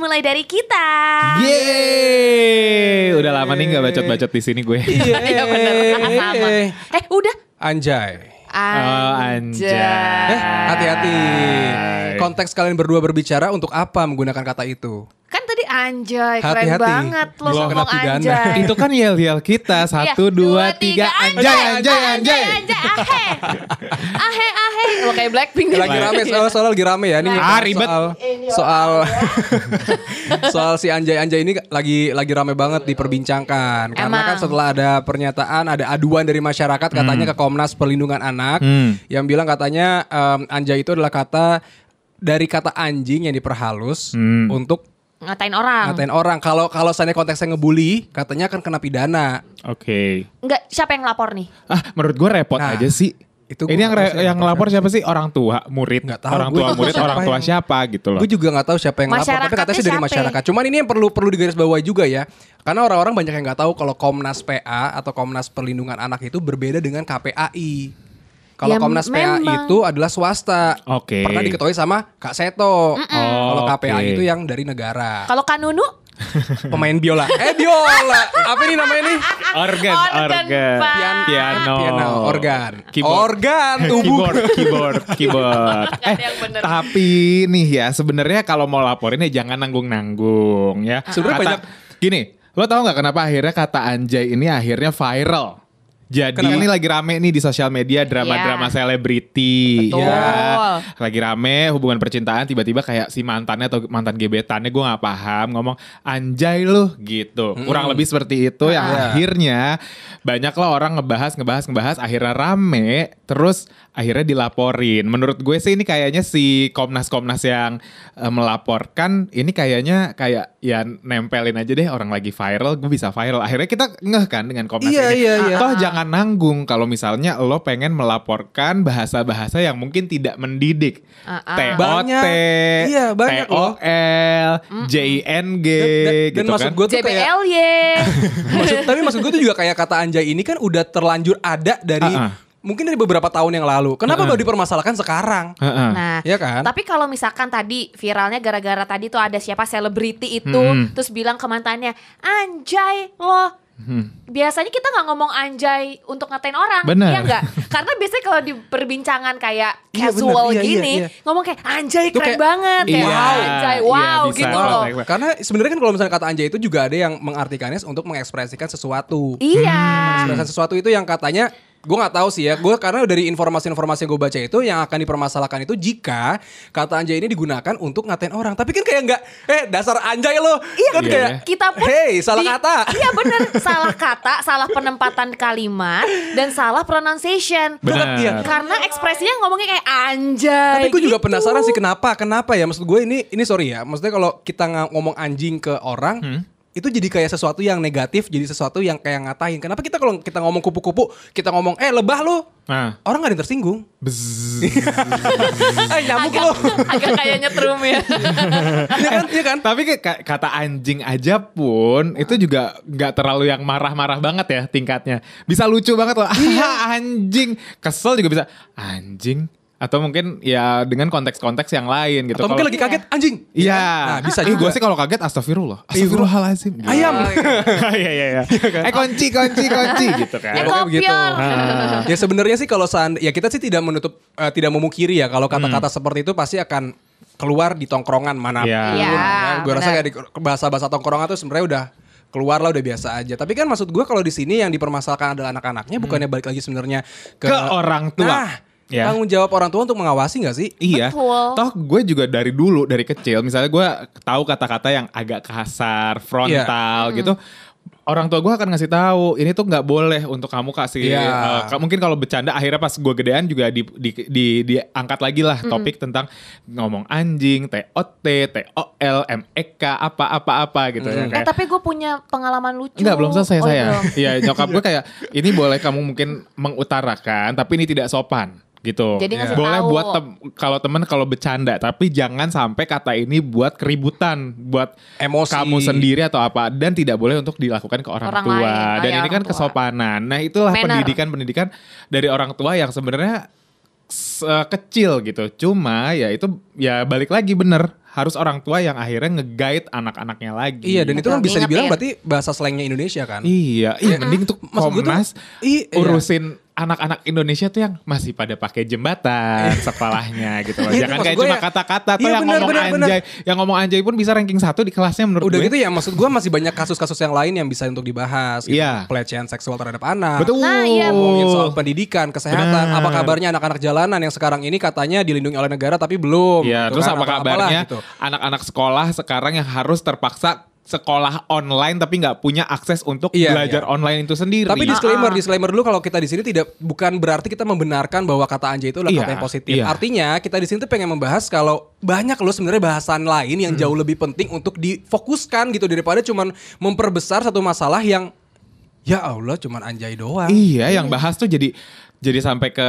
mulai dari kita. Yeay, udah lama nih nggak bacot-bacot di sini gue. Iya benar. Sama. Udah. Anjay. Anjay. Hati-hati. Konteks kalian berdua berbicara untuk apa menggunakan kata itu? Kan tadi anjay, keren Hati-hati. banget lo Belum ngomong kena pidana. anjay. Itu kan yel-yel kita. 1, 2, 3, anjay. Ahe. Lo kayak Blackpink nih. Lagi rame, soal lagi rame ya. Ini ribet. soal si Anjay ini lagi rame banget diperbincangkan. Karena Emang. kan setelah ada pernyataan, ada aduan dari masyarakat katanya ke Komnas Perlindungan Anak yang bilang katanya Anjay itu adalah kata dari kata anjing yang diperhalus untuk Ngatain orang. Kalau seandainya konteksnya ngebully, katanya akan kena pidana. Oke. Enggak, siapa yang lapor nih? Menurut gue repot Nah, aja sih. itu Ini gua nggak tahu yang ngelapor siapa sih? Orang tua, murid, Nggak tahu. orang Gue tua, juga murid, siapa orang tua yang- siapa gitu loh. Gue juga nggak tahu siapa yang lapor, tapi katanya sih dari Masyarakatnya masyarakat. Cuman ini yang perlu digarisbawahi juga ya, karena orang-orang banyak yang nggak tahu kalau Komnas PA atau Komnas Perlindungan Anak itu berbeda dengan KPAI. Kalau Ya, Komnas PA memang. itu adalah swasta, Oke. pernah diketuai sama Kak Seto. Kalau oke. KPAI itu yang dari negara. Kalau Kanunu? Pemain biola. Biola. Apa ini namanya nih? Organ, Pak. piano, organ. Keyboard. Organ tubuh. keyboard. Kata yang bener. Tapi nih ya sebenarnya kalau mau laporin ya jangan nanggung-nanggung ya. Sebenarnya Gini, lo tau nggak kenapa akhirnya kata anjay ini akhirnya viral? Jadi Kenapa? ini lagi rame nih di sosial media drama-drama Iya. selebriti. Betul. Ya. Lagi rame hubungan percintaan tiba-tiba kayak si mantannya atau mantan gebetannya gue nggak paham ngomong anjay lu gitu. Kurang lebih seperti itu yang akhirnya banyak lah orang ngebahas akhirnya rame terus akhirnya dilaporin. Menurut gue sih ini kayaknya si Komnas yang melaporkan ini kayaknya kayak ya nempelin aja deh orang lagi viral gue bisa viral. Akhirnya kita ngeh kan dengan Komnas ini. Iya. Toh jangan nanggung kalau misalnya lo pengen melaporkan bahasa-bahasa yang mungkin tidak mendidik. TOT, Banyak. Iya, banyak loh. TOL, JING Dan gitu maksud kan. gue tuh kayak JBLY. Tapi maksud gue tuh juga kayak kata anjay ini kan udah terlanjur ada dari mungkin dari beberapa tahun yang lalu. Kenapa baru dipermasalahkan sekarang? Nah, Iya kan? tapi kalau misalkan tadi viralnya gara-gara tadi tuh ada siapa selebriti itu terus bilang ke mantannya anjay lo. Biasanya kita nggak ngomong anjay untuk ngatain orang, Bener. ya nggak? Karena biasanya kalau di perbincangan kayak Iya, casual bener. Iya, gini, iya. ngomong kayak anjay Itu keren kayak, banget, kayak iya, wow, anjay, iya, wow bisa. gitu loh. Karena sebenarnya kan kalau misalnya kata anjay itu juga ada yang mengartikannya untuk mengekspresikan sesuatu. Iya. Mengekspresikan sesuatu itu yang katanya gue nggak tahu sih ya. Gue karena dari informasi-informasi yang gue baca itu yang akan dipermasalahkan itu jika kata anjay ini digunakan untuk ngatain orang. Tapi kan kayak nggak, dasar anjay lo. Iya, Kan kayak, kita pun salah kata. Iya bener, salah kata, salah penempatan kalimat dan salah pronunciation. Benar. Iya. Karena ekspresinya ngomongnya kayak anjay. Tapi gue juga gitu. penasaran sih kenapa ya. Maksud gue ini sorry ya. Maksudnya kalau kita ngomong anjing ke orang itu jadi kayak sesuatu yang negatif, jadi sesuatu yang kayak ngatain. Kenapa kita kalau kita ngomong kupu-kupu, kita ngomong lebah lo, orang gak ada yang tersinggung. Nyamuk lo. Agak kayak nyetrum ya. Iya kan? Tapi kayak kata anjing aja pun itu juga nggak terlalu yang marah-marah banget ya tingkatnya. Bisa lucu banget loh. Anjing. Kesel juga bisa anjing. Atau mungkin ya dengan konteks-konteks yang lain gitu. Atau mungkin lagi kaget anjing. Iya. Nah, bisa Gue juga. sih kalau kaget astagfirullah. Astagfirullahaladzim. Ayam. Iya. Kunci gitu kan. Ya, Pokoknya begitu. kopior. Ya sebenarnya sih kalau ya kita sih tidak tidak memungkiri ya kalau kata-kata seperti itu pasti akan keluar di tongkrongan manapun. Iya, Gue rasa benar. kayak di bahasa-bahasa tongkrongan tuh sebenarnya udah keluar lah udah biasa aja. Tapi kan maksud gue kalau di sini yang dipermasalahkan adalah anak-anaknya, bukannya balik lagi sebenarnya Ke orang tua. Nah, Ya. tanggung jawab orang tua untuk mengawasi nggak sih? Iya, Betul. toh gue juga dari kecil, misalnya gue tahu kata-kata yang agak kasar, frontal gitu. Orang tua gue akan ngasih tahu ini tuh nggak boleh untuk kamu kasih. Mungkin kalau bercanda akhirnya pas gue gedean juga diangkat lagi lah topik tentang ngomong anjing, TOT, TOL, MEK, apa gitu ya. Kayak, Tapi gue punya pengalaman lucu. enggak, belum selesai saya. belum. Iya, nyokap gue kayak ini boleh kamu mungkin mengutarakan tapi ini tidak sopan gitu. Jadi ngasih Boleh tahu. buat kalau bercanda tapi jangan sampai kata ini buat keributan, buat Emosi. kamu sendiri atau apa dan tidak boleh untuk dilakukan ke orang Orang tua. lain. Dan Ya, ini kan orang tua. kesopanan. Nah, itulah Manner. pendidikan dari orang tua yang sebenarnya kecil gitu. Cuma ya itu ya balik lagi bener harus orang tua yang akhirnya nge-guide anak-anaknya lagi. Iya, dan itu kan bisa Ingat dibilang ya. berarti bahasa slangnya Indonesia kan. Iya, mending tuh maksud gue tuh, Komnas iya. urusin anak-anak Indonesia tuh yang masih pada pakai jembatan sekolahnya gitu loh. Iya, Jangan maksud kayak gue cuma ya. kata-kata tuh Iya, yang ngomong benar. anjay. Yang ngomong anjay pun bisa ranking 1 di kelasnya menurut Udah gue. gitu ya, maksud gue masih banyak kasus-kasus yang lain yang bisa untuk dibahas. Gitu. Iya. Pelecehan seksual terhadap anak. Betul. Nah, iya. Ngomongin soal pendidikan, kesehatan, Benar. apa kabarnya anak-anak jalanan yang sekarang ini katanya dilindungi oleh negara tapi belum. Iya, gitu terus kan, apa apa-apalah kabarnya gitu. anak-anak sekolah sekarang yang harus terpaksa sekolah online tapi nggak punya akses untuk Iya, belajar iya. online itu sendiri. Tapi disclaimer dulu kalau kita di sini bukan berarti kita membenarkan bahwa kata anjay itu adalah Iya, kata yang positif. iya. Artinya kita di sini tuh pengen membahas kalau banyak loh sebenarnya bahasan lain yang jauh lebih penting untuk difokuskan gitu daripada cuman memperbesar satu masalah yang ya Allah cuman anjay doang. Iya, yang bahas tuh jadi sampai ke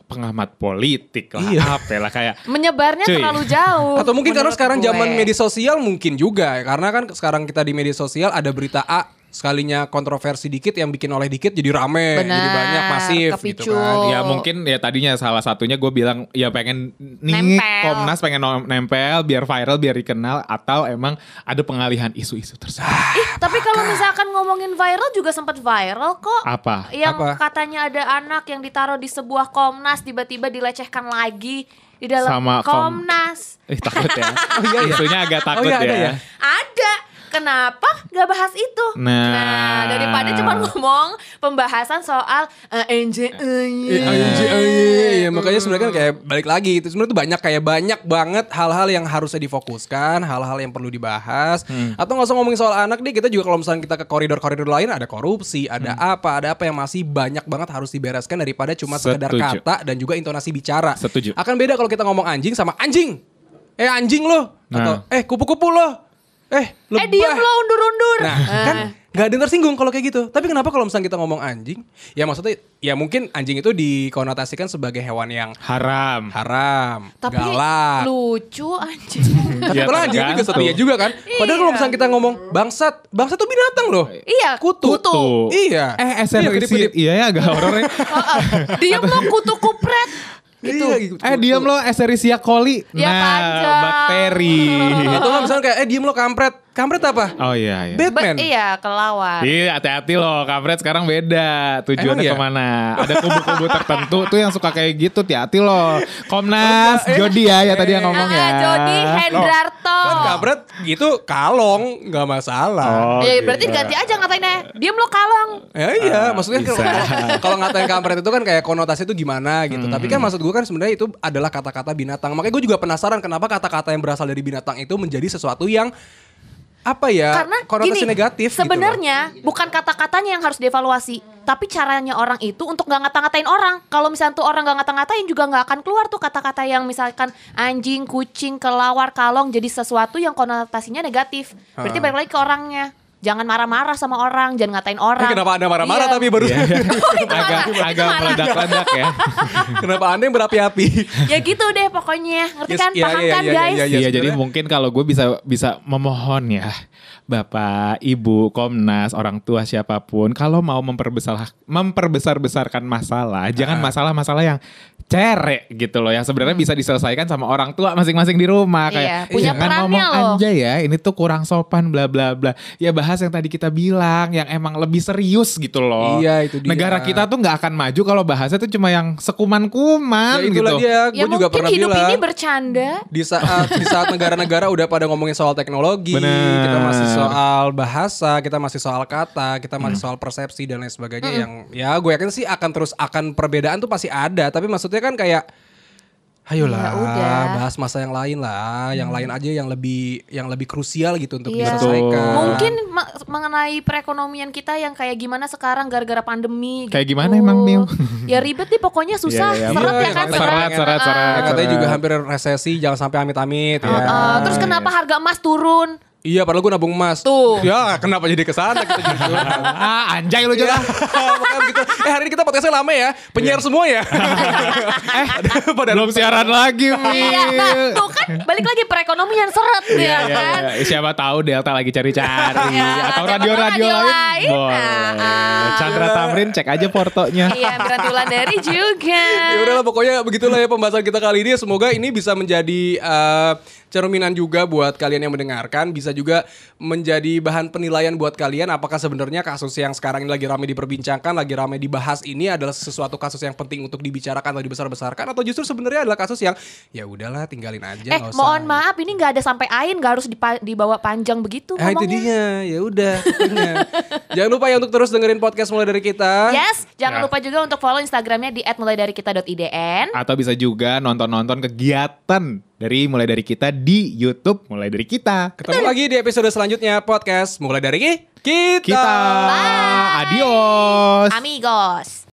pengamat politik lah, Iya. apa lah kayak Menyebarnya Cuy. terlalu jauh. Atau mungkin karena menurut sekarang gue. zaman media sosial mungkin juga ya. Karena kan sekarang kita di media sosial ada berita A sekalinya kontroversi dikit yang bikin oleh dikit jadi rame, Benar, jadi banyak masif kepicu. gitu kan. ya mungkin ya tadinya salah satunya gue bilang ya pengen nih Nempel. Komnas pengen nempel biar viral biar dikenal atau emang ada pengalihan isu-isu tersebut. Tapi kalau misalkan ngomongin viral juga sempat viral kok. Apa? Yang Apa? katanya ada anak yang ditaruh di sebuah Komnas tiba-tiba dilecehkan lagi di dalam Sama Komnas. Takut ya. iya. Isunya agak takut iya, ada ya? Ada. Kenapa nggak bahas itu? Nah. Daripada cuma ngomong pembahasan soal Iya, makanya sebenarnya kan kayak balik lagi itu sebenarnya tuh banyak banget hal-hal yang harusnya difokuskan, hal-hal yang perlu dibahas. Atau nggak usah ngomongin soal anak deh, kita juga kalau misalnya kita ke koridor-koridor lain ada korupsi, ada apa yang masih banyak banget harus dibereskan daripada cuma sekedar Setuju. kata dan juga intonasi bicara. Setuju. Akan beda kalau kita ngomong anjing sama anjing. Anjing lo atau Nah. kupu-kupu lo. Lebah. diam lo undur-undur. Nah, kan gak ada yang tersinggung kalau kayak gitu. Tapi kenapa kalau misalnya kita ngomong anjing? Ya maksudnya, ya mungkin anjing itu dikonotasikan sebagai hewan yang Haram. Tapi galak. lucu anjing. Tapi Ya, padahal anjing itu juga tergantung. setia juga kan. Padahal kalau Iya. misalnya kita ngomong bangsat tuh binatang loh. Iya, Kutu. Iya, kedip-kedip. Iya ya agak horor ya. diam lo kutu kupret. Gitu. Iya, gitu. Diam lo Escherichia coli. Ya, panjang. Bakteri. Atau nggak misalnya kayak diem lo kampret. Kampret apa? Oh iya. Batman. Iya, kelawar. Iya hati-hati loh, kampret sekarang beda. Tujuannya Emang iya? kemana? Ada kubu-kubu tertentu tuh yang suka kayak gitu, hati-hati loh. Komnas, Jody ya tadi yang ngomong ya. Jody Hendrarto. Kan kampret gitu kalong nggak masalah. Oh, Ya berarti gitu. ganti aja ngatainnya. Diam lo kalong. Ya iya, maksudnya bisa. kalau ngatain kampret itu kan kayak konotasi itu gimana gitu. Tapi kan maksud gue kan sebenarnya itu adalah kata-kata binatang. Makanya gue juga penasaran kenapa kata-kata yang berasal dari binatang itu menjadi sesuatu yang apa ya? Karena konotasi gini, negatif gitu loh. sebenarnya bukan kata-katanya yang harus dievaluasi, tapi caranya orang itu untuk nggak ngata-ngatain orang. Kalau misalnya tuh orang nggak ngata-ngatain juga nggak akan keluar tuh kata-kata yang misalkan anjing, kucing, kelawar, kalong jadi sesuatu yang konotasinya negatif. Berarti balik lagi ke orangnya. Jangan marah-marah sama orang, jangan ngatain orang. Kenapa Anda marah-marah Iya. tapi baru agak meledak-ledak ya. kenapa Anda yang berapi-api? Ya gitu deh pokoknya. Ngerti Yes, kan? iya, Paham iya, kan iya, guys? iya, Iya, jadi sebenarnya. mungkin kalau gue bisa memohon ya, Bapak, Ibu, Komnas, orang tua siapapun, kalau mau memperbesar-besarkan masalah, jangan masalah-masalah yang cerek gitu loh, yang sebenarnya bisa diselesaikan sama orang tua masing-masing di rumah. Iya, Kayak punya jangan perannya ngomong loh. anjay ya, ini tuh kurang sopan bla bla bla. Ya bahas yang tadi kita bilang, yang emang lebih serius gitu loh. Iya, itu dia. Negara kita tuh nggak akan maju kalau bahasnya tuh cuma yang sekuman-kuman Ya itulah gitu. dia, Ya gue juga mungkin pernah hidup bilang. ini bercanda. Di saat negara-negara udah pada ngomongin soal teknologi, Bener. kita masih soal bahasa, kita masih soal kata, kita masih soal persepsi dan lain sebagainya yang ya gue yakin sih akan perbedaan tuh pasti ada, tapi maksudnya kan kayak ayolah Ya udah. bahas masa yang lain lah, yang lain aja yang lebih krusial gitu untuk Iya. diselesaikan. Mungkin mengenai perekonomian kita yang kayak gimana sekarang gara-gara pandemi. Kayak gitu. gimana emang, Mil? Ya ribet nih pokoknya susah, Iya, iya. seret Iya, ya kan seret, seret. seret. Ya, katanya juga hampir resesi, jangan sampai amit-amit ya. Terus kenapa harga emas turun? Iya, padahal gue nabung emas. Tuh. Ya, kenapa jadi kesana kita jadi curhat? Anjay lu Ya, juga. makanya begitu. Hari ini kita podcastnya lama ya. Penyiar semua ya. Belum siaran lagi, Mi. Iya, nah tuh kan balik lagi perekonomian seret ya kan. Siapa tahu Delta lagi cari-cari Ya, atau siapa radio-radio tahu radio lain. lain. Boleh. Nah, Chandra Tamrin cek aja portonya. Iya, Miranti Wulandari juga. Ya udahlah, pokoknya begitulah ya pembahasan kita kali ini. Semoga ini bisa menjadi cerminan juga buat kalian yang mendengarkan, bisa juga menjadi bahan penilaian buat kalian apakah sebenarnya kasus yang sekarang ini lagi ramai diperbincangkan, lagi ramai dibahas ini adalah sesuatu kasus yang penting untuk dibicarakan atau dibesar-besarkan, atau justru sebenarnya adalah kasus yang ya udahlah tinggalin aja, nggak usah. Mohon maaf, ini nggak ada sampai ain, nggak harus dibawa panjang begitu Nah, itu ngomongnya. dia. Ya udah. pokoknya. Jangan lupa ya untuk terus dengerin podcast mulai dari kita. Yes, jangan Ya. lupa juga untuk follow Instagramnya di @mulaidarikita.idn. Atau bisa juga nonton-nonton kegiatan mulai dari kita di YouTube Mulai Dari Kita. Ketemu lagi di episode selanjutnya podcast mulai dari kita. Adios. Amigos.